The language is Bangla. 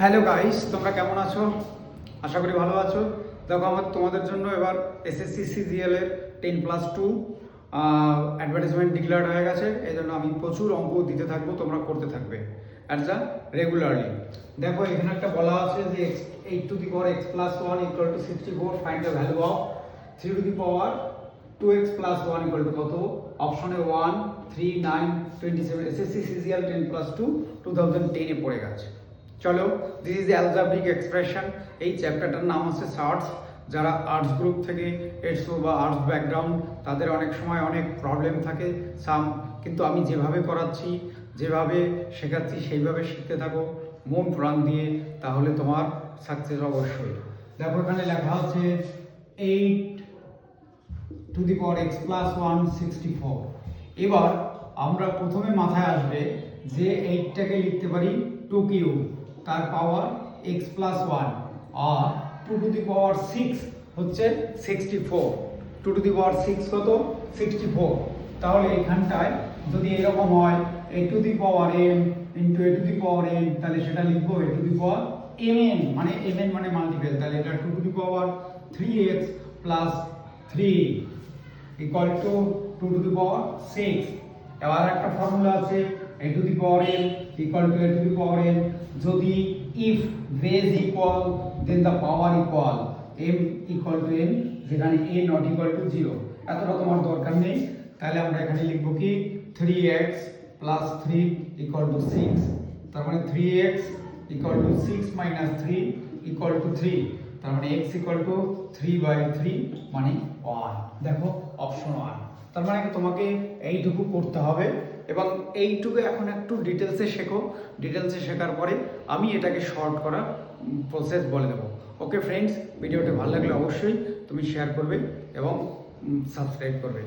হ্যালো গাইস, তোমরা কেমন আছো? আশা করি ভালো আছো। দেখো, তোমাদের জন্য এবার এসএসসি সিজিএল এর 10+2 অ্যাডভার্টাইজমেন্ট ডিক্লেয়ার হয়ে গেছে। এই জন্য আমি প্রচুর অঙ্ক দিতে থাকবো, তোমরা করতে থাকবে অ্যাজ আ রেগুলারলি। দেখো, এখানে একটা বলা আছে যে 8 to the power x plus 1 equal to 64, find the value of 3 to the power 2x plus 1 equal to কত? অপশনে 1, 3, 9, 27। এসএসসি সিজিএল 10+2 2010 এ পড়ে গেছে। চলো, দিস ইজ অ্যালজাব্রিক এক্সপ্রেশন। এই চ্যাপ্টারটার নাম আছে সার্টস। যারা আর্টস গ্রুপ থেকে এসছো বা আর্টস ব্যাকগ্রাউন্ড, তাদের অনেক সময় অনেক প্রবলেম থাকে কিন্তু আমি যেভাবে করাচ্ছি, যেভাবে শেখাচ্ছি সেইভাবে শিখতে থাকো মন প্রাণ দিয়ে, তাহলে তোমার সাকসেস অবশ্যই। দেখো, এখানে লেখা আছে 8 to the power x plus 1 64। এবার আমরা প্রথমে মাথায় আসবে যে 8টাকে লিখতে পারি 2 কিউব, তার পাওয়ার x plus 1, R 2 to the power 6 হচ্ছে 64। 2 to the power 6 কত? 64। তাহলে এখানটায় যদি এরকম হয় a to the power m into a to the power n, তাহলে সেটা লিখবো a to the power mn, মানে mn মানে মাল্টিপল। তাহলে এটা 2 to the power 3x plus 3 equal to 2 to the power 6। এবার একটা ফর্মুলা আছে a to the power n equal to a to the power n, যদি if base equal then the power equal, m equal to n, যেখানে a not equal to 0। এতটা তোমার দরকার নেই। তাহলে আমরা এখানে লিখব কি 3x plus 3 equal to 6। তার মানে 3x equal to 6 minus 3 equal to 3। তার মানে x equal to 3/3 মানে 1। দেখো, অপশন 1। তার মানে তোমাকে এইটুকু করতে হবে এবং এইটুকু এখন একটু ডিটেলসে শেখো। ডিটেলসে শেখার পরে আমি এটাকে শর্ট করা প্রসেস বলে দেবো। ওকে ফ্রেন্ডস, ভিডিওটা ভালো লাগলে অবশ্যই তুমি শেয়ার করবে এবং সাবস্ক্রাইব করবে।